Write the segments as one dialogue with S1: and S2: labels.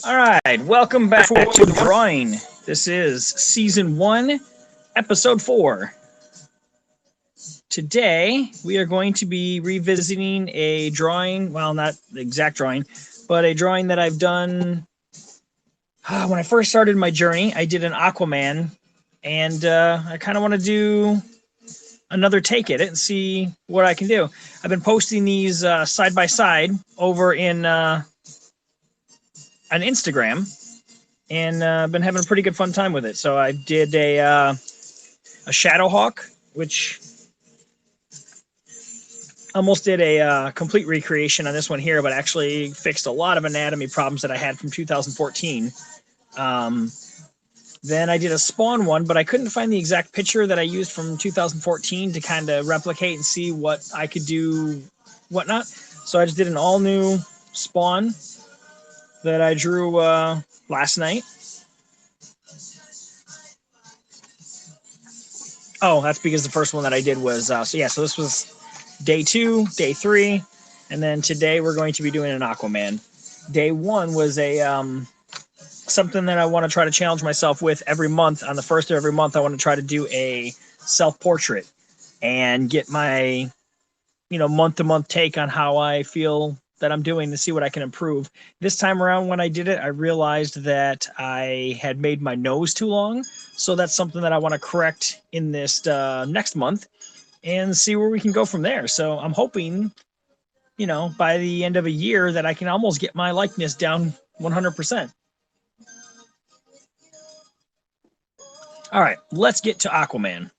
S1: All right, welcome back to Drawing. This is Season 1, Episode 4. Today, we are going to be revisiting a drawing, well, not the exact drawing, but a drawing that I've done when I first started my journey. I did an Aquaman, and I kind of want to do another take at it and see what I can do. I've been posting these side by side over in on Instagram, and I've been having a pretty good fun time with it. So I did a Shadowhawk, which almost did a complete recreation on this one here, but actually fixed a lot of anatomy problems that I had from 2014. Then I did a Spawn one, but I couldn't find the exact picture that I used from 2014 to kind of replicate and see what I could do, whatnot. So I just did an all new Spawn that I drew last night. Oh, that's because the first one that I did was, so this was day 2, day 3, and then today we're going to be doing an Aquaman. Day 1 was a something that I want to try to challenge myself with every month. On the first of every month, I want to try to do a self-portrait and get my, month-to-month take on how I feel that I'm doing to see what I can improve. This time around when I did it, I realized that I had made my nose too long. So that's something that I want to correct in this next month and see where we can go from there. So I'm hoping, by the end of a year that I can almost get my likeness down 100%. All right, let's get to Aquaman.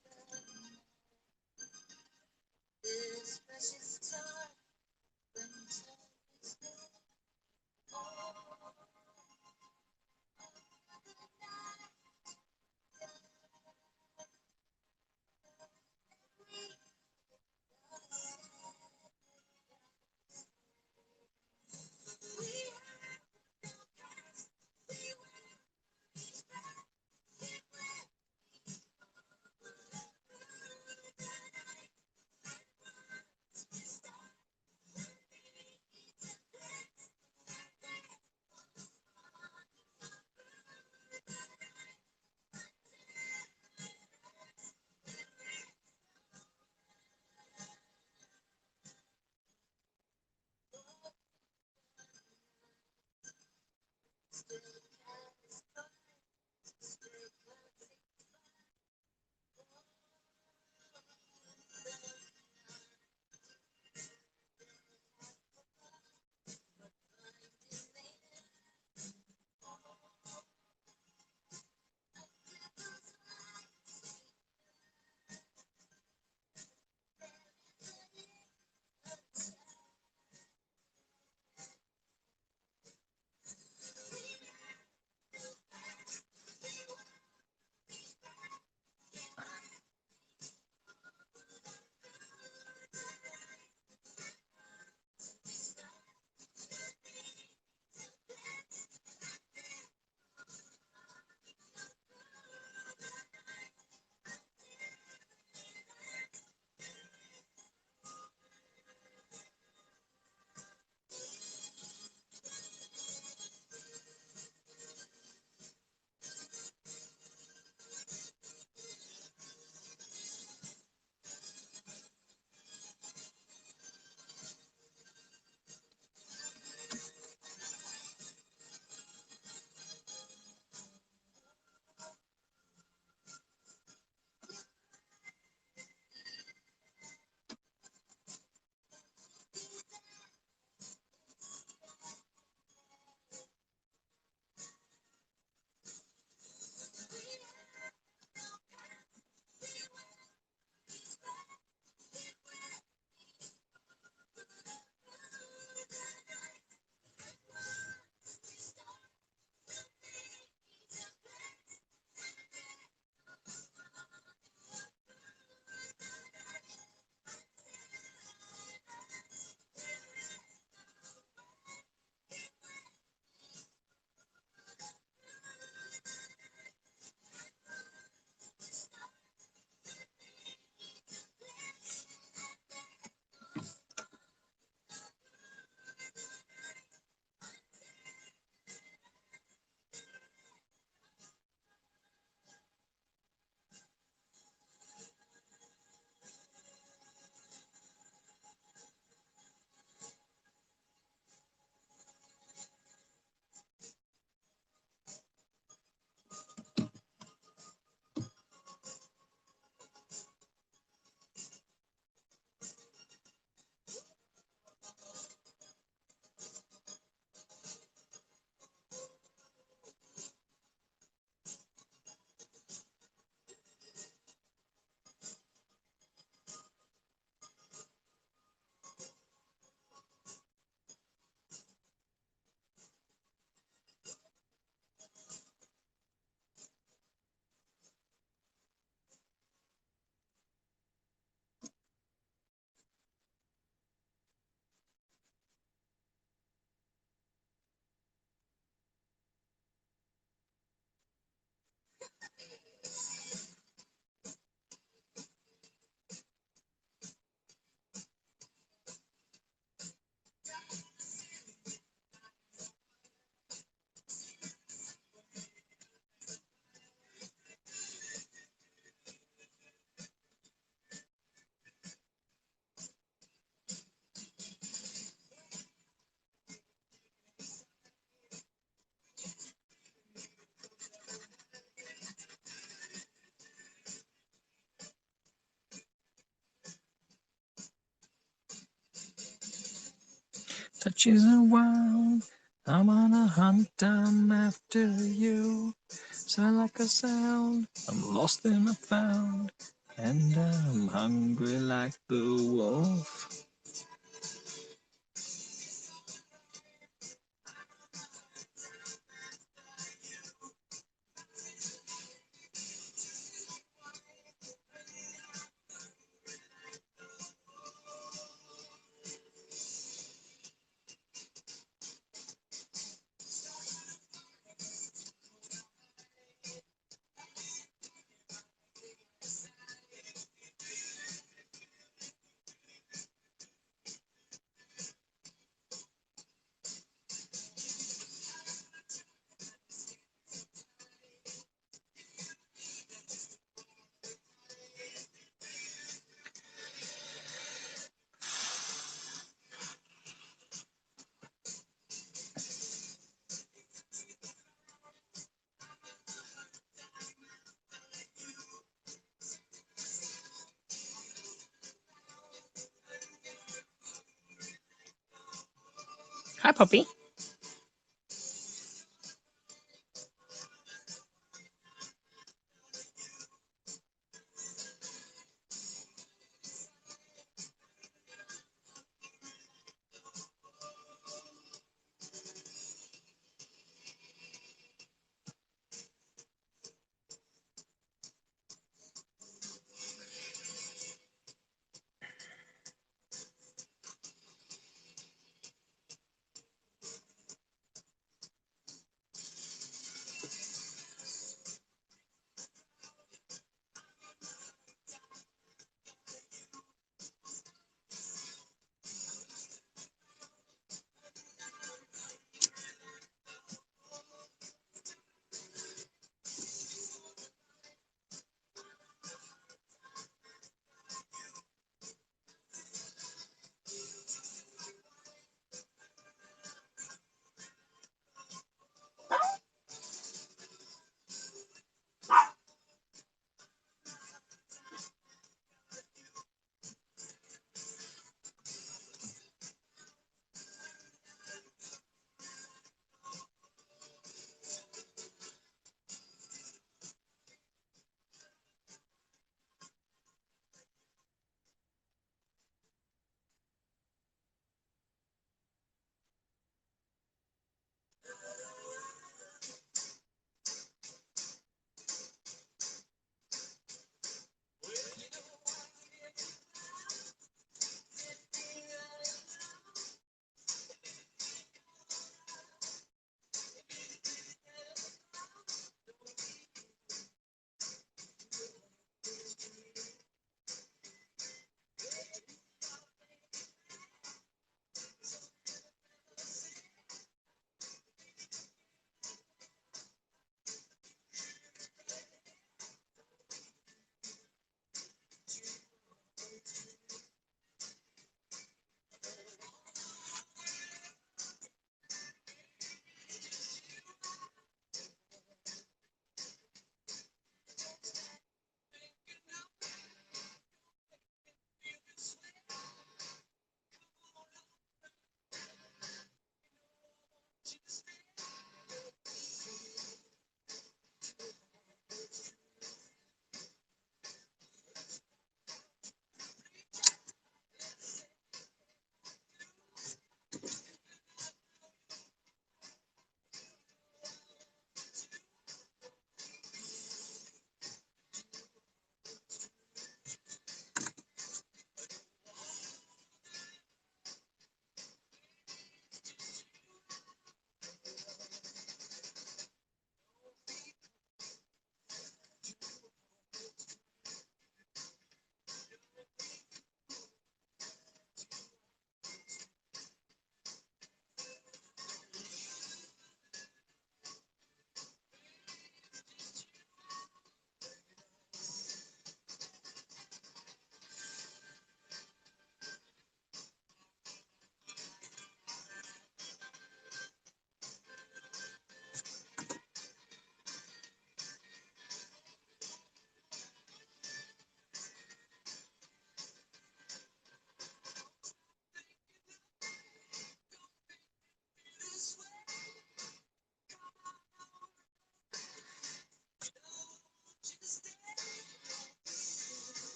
S1: touches are wild. I'm on a hunt, I'm after you. Sound like a sound, I'm lost and I'm found. And I'm hungry like the wolf. Hi, puppy.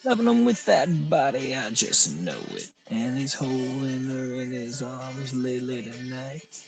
S1: Loving him with that body, I just know it. And he's holding her in his arms late, late at night.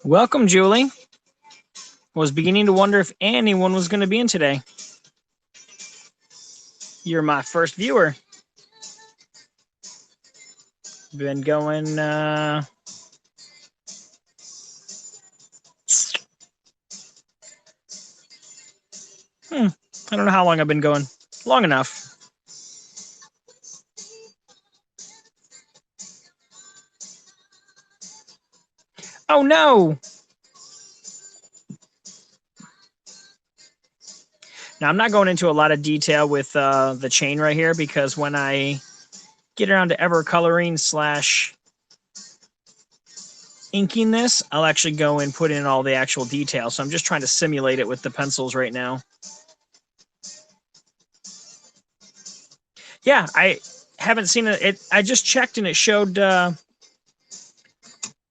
S1: Welcome, Julie. Was beginning to wonder if anyone was going to be in today. You're my first viewer. Been going I don't know how long I've been going. Long enough. Oh no! Now I'm not going into a lot of detail with the chain right here because when I get around to ever coloring / inking this, I'll actually go and put in all the actual details. So I'm just trying to simulate it with the pencils right now. Yeah, I haven't seen it. I just checked and it showed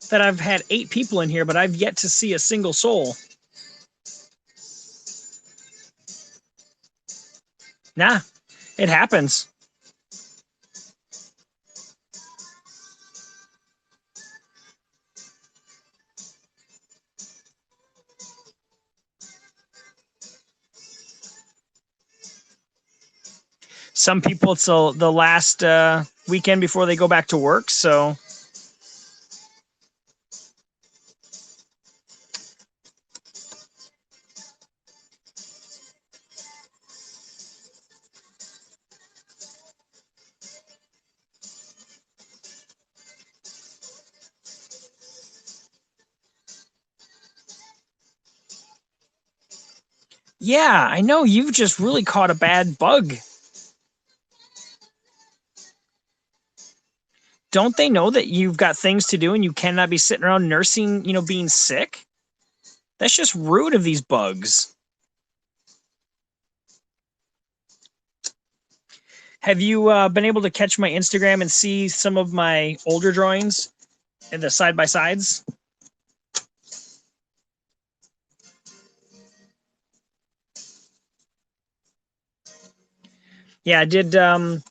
S1: that I've had 8 people in here, but I've yet to see a single soul. Nah, it happens. Some people, it's the last weekend before they go back to work, so yeah, I know you've just really caught a bad bug. Don't they know that you've got things to do and you cannot be sitting around nursing, being sick? That's just rude of these bugs. Have you been able to catch my Instagram and see some of my older drawings and the side-by-sides? Yeah, I did the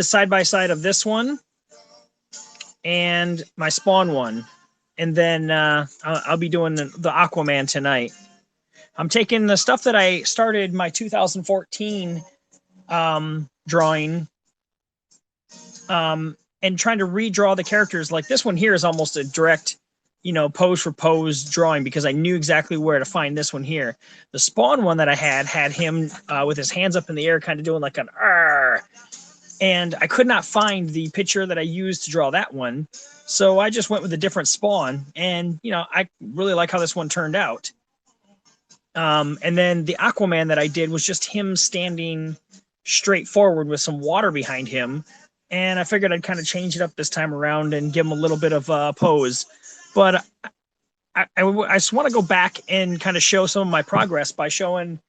S1: side-by-side of this one and my Spawn one. And then I'll be doing the Aquaman tonight. I'm taking the stuff that I started my 2014 drawing and trying to redraw the characters. Like this one here is almost a direct, pose for pose drawing because I knew exactly where to find this one here. The Spawn one that I had him with his hands up in the air, kind of doing like an "arr," and I could not find the picture that I used to draw that one. So I just went with a different Spawn, and I really like how this one turned out. And then the Aquaman that I did was just him standing straight forward with some water behind him. And I figured I'd kind of change it up this time around and give him a little bit of a pose. But I just want to go back and kind of show some of my progress by showing,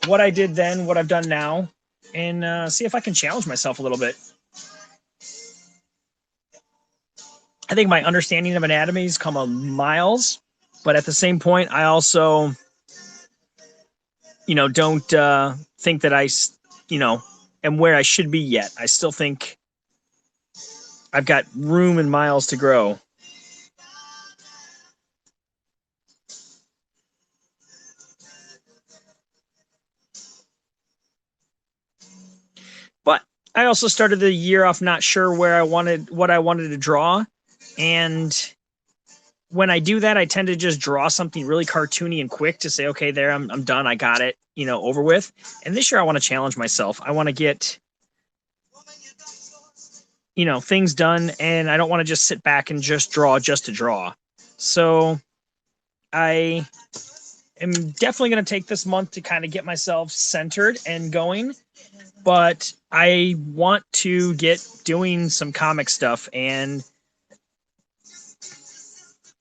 S1: what I did then, what I've done now, and see if I can challenge myself a little bit. I think my understanding of anatomy has come a miles, but at the same point, I also, don't think that I, am where I should be yet. I still think I've got room and miles to grow. But I also started the year off not sure what I wanted to draw. And when I do that, I tend to just draw something really cartoony and quick to say, okay, there, I'm done. I got it, over with. And this year I want to challenge myself. I want to get, things done, and I don't want to just sit back and just draw just to draw. So I am definitely going to take this month to kind of get myself centered and going. But I want to get doing some comic stuff and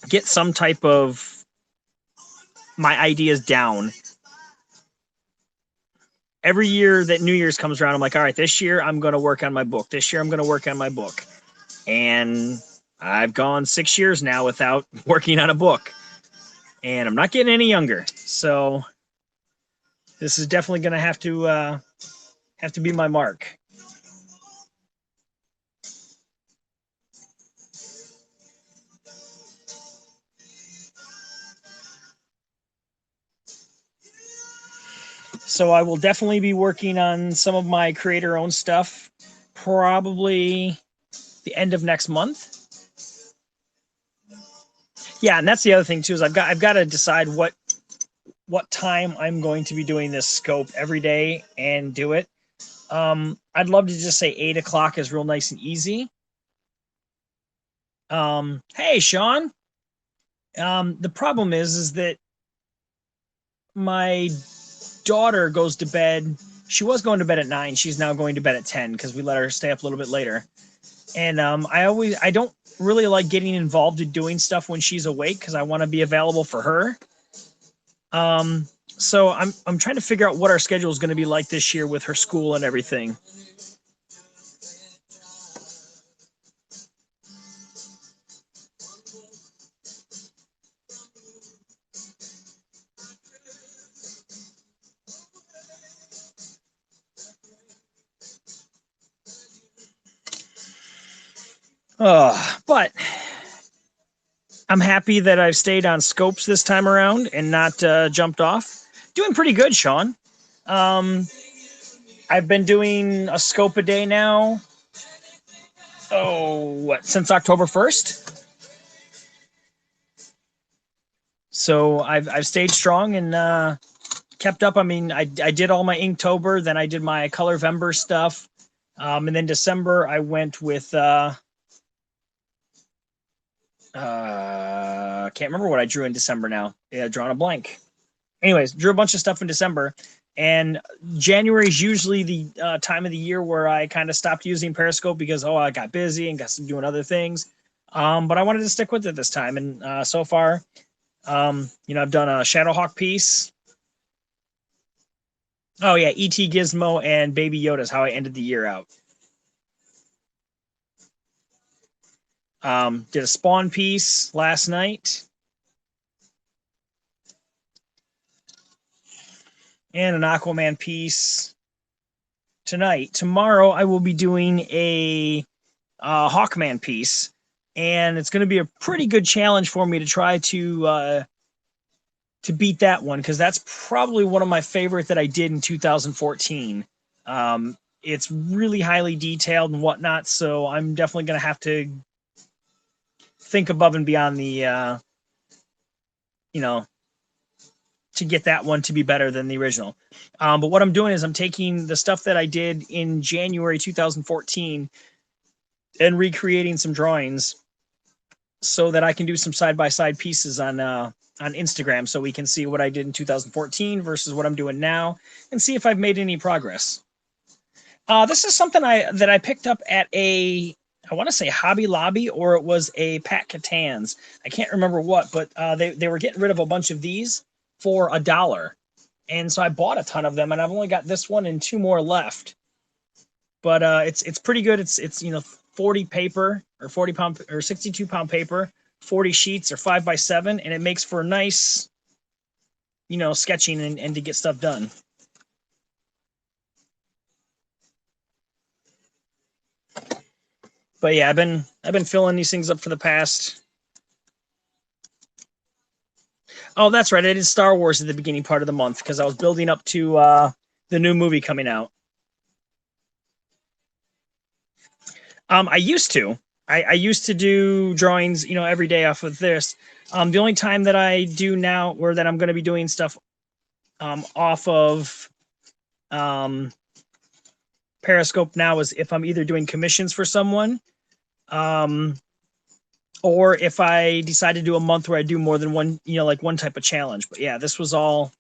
S1: get some type of my ideas down. Every year that New Year's comes around, I'm like, all right, this year I'm going to work on my book. This year I'm going to work on my book. And I've gone 6 years now without working on a book. And I'm not getting any younger. So this is definitely going to have to be my mark. So I will definitely be working on some of my creator-owned stuff, probably the end of next month. Yeah, and that's the other thing too, is I've got to decide what time I'm going to be doing this scope every day and do it. I'd love to just say 8 o'clock is real nice and easy. Hey, Sean. The problem is that my daughter goes to bed. She was going to bed at 9. She's now going to bed at 10 because we let her stay up a little bit later. And I don't really like getting involved in doing stuff when she's awake because I want to be available for her. So I'm trying to figure out what our schedule is going to be like this year with her school and everything. But I'm happy that I've stayed on scopes this time around and not jumped off. Doing pretty good, Sean. I've been doing a scope a day now. Since October 1st. So I've stayed strong and kept up. I mean, I did all my Inktober, then I did my Colorvember stuff, and then December I went with can't remember what I drew in December now. Yeah, drawn a blank. Anyways, drew a bunch of stuff in December, and January is usually the time of the year where I kind of stopped using Periscope because I got busy and got some doing other things. But I wanted to stick with it this time, and so far, I've done a Shadowhawk piece. Oh yeah, E.T. Gizmo and Baby Yoda is how I ended the year out. Did a Spawn piece last night. And an Aquaman piece tonight. Tomorrow I will be doing a Hawkman piece. And it's going to be a pretty good challenge for me to try to beat that one, because that's probably one of my favorite that I did in 2014. It's really highly detailed and whatnot, so I'm definitely going to have to think above and beyond the, to get that one to be better than the original. But what I'm doing is I'm taking the stuff that I did in January 2014 and recreating some drawings so that I can do some side-by-side pieces on Instagram, so we can see what I did in 2014 versus what I'm doing now and see if I've made any progress. This is something that I picked up at I want to say Hobby Lobby, or it was a Pat Catan's. I can't remember what, but they were getting rid of a bunch of these for $1. And so I bought a ton of them, and I've only got this one and 2 more left. But it's pretty good. It's 40 paper, or 40 pound or 62 pound paper, 40 sheets or 5x7, and it makes for nice, sketching and to get stuff done. But yeah, I've been filling these things up for the past. Oh, that's right. I did Star Wars at the beginning part of the month because I was building up to the new movie coming out. I used to. I used to do drawings, every day off of this. The only time that I do now, or that I'm going to be doing stuff off of Periscope now, is if I'm either doing commissions for someone, or if I decide to do a month where I do more than one, like one type of challenge. But yeah, this was all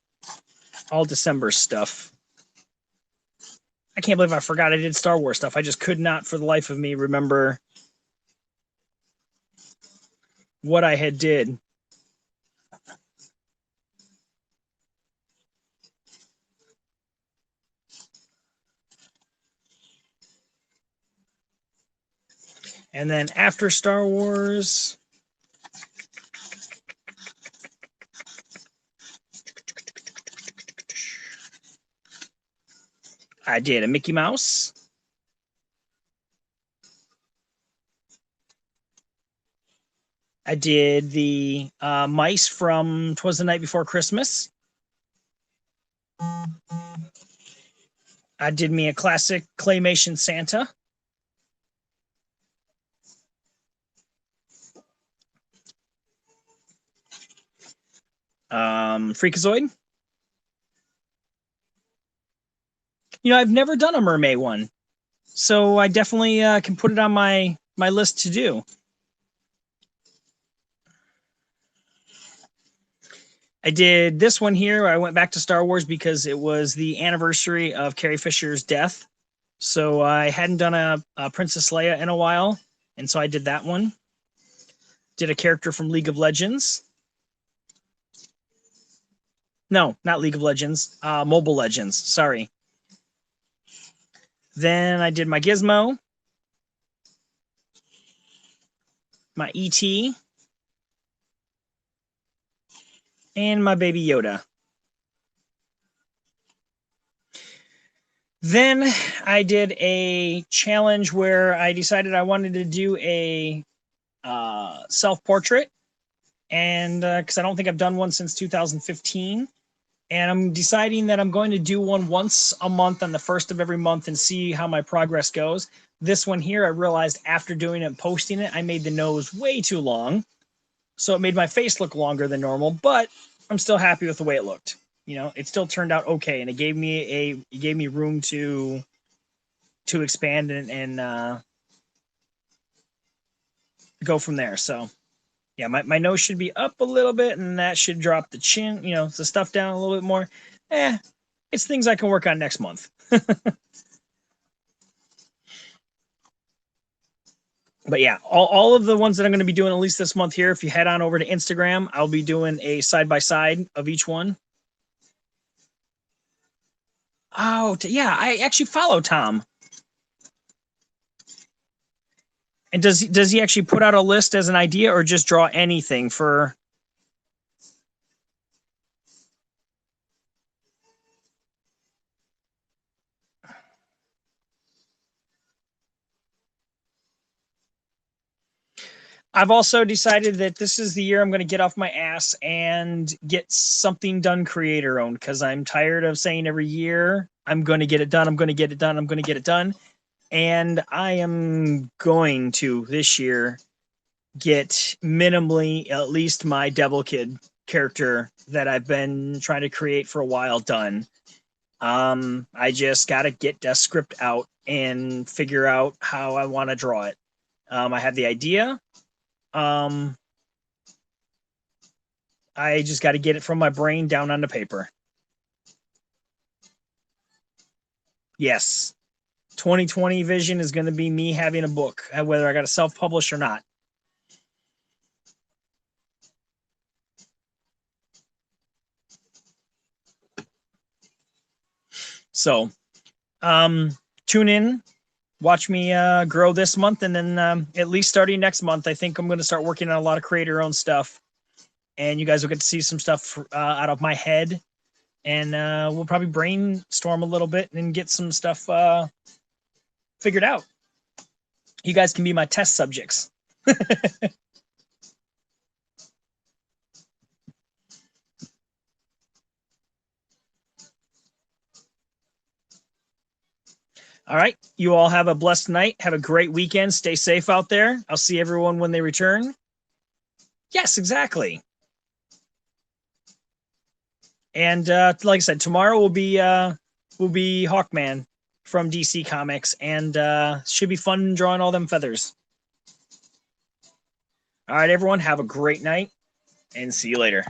S1: December stuff. I can't believe I forgot I did Star Wars stuff. I just could not for the life of me remember what I had did. And then after Star Wars, I did a Mickey Mouse. I did the mice from 'Twas the Night Before Christmas. I did me a classic claymation Santa. Freakazoid. You know, I've never done a mermaid one, so I definitely can put it on my list to do. I did this one here. I went back to Star Wars because it was the anniversary of Carrie Fisher's death. So I hadn't done a Princess Leia in a while, and so I did that one. Did a character from League of Legends. No, not League of Legends. Mobile Legends. Sorry. Then I did my Gizmo, my ET, and my Baby Yoda. Then I did a challenge where I decided I wanted to do a self-portrait, and because I don't think I've done one since 2015. And I'm deciding that I'm going to do one once a month on the first of every month and see how my progress goes. This one here, I realized after doing it and posting it, I made the nose way too long. So it made my face look longer than normal, but I'm still happy with the way it looked. You know, it still turned out okay, and it gave me room to expand and go from there. So yeah, my nose should be up a little bit, and that should drop the chin, you know, the stuff down a little bit more. It's things I can work on next month. But yeah, all of the ones that I'm going to be doing at least this month here, if you head on over to Instagram, I'll be doing a side-by-side of each one. Oh, yeah, I actually follow Tom. And does he actually put out a list as an idea, or just draw anything for? I've also decided that this is the year I'm going to get off my ass and get something done creator owned, because I'm tired of saying every year I'm going to get it done, I'm going to get it done, I'm going to get it done. And I am going to this year get minimally at least my Devil Kid character that I've been trying to create for a while done. I just got to get the script out and figure out how I want to draw it. I have the idea. I just got to get it from my brain down onto paper. Yes. 2020 vision is going to be me having a book, whether I got to self-publish or not. So, tune in, watch me grow this month, and then at least starting next month, I think I'm going to start working on a lot of creator-owned stuff, and you guys will get to see some stuff out of my head, and we'll probably brainstorm a little bit and get some stuff figured out. You guys can be my test subjects. All right. You all have a blessed night. Have a great weekend. Stay safe out there. I'll see everyone when they return. Yes, exactly. And like I said, tomorrow will be Hawkman from DC Comics, and should be fun drawing all them feathers. All right, everyone. Have a great night, and see you later.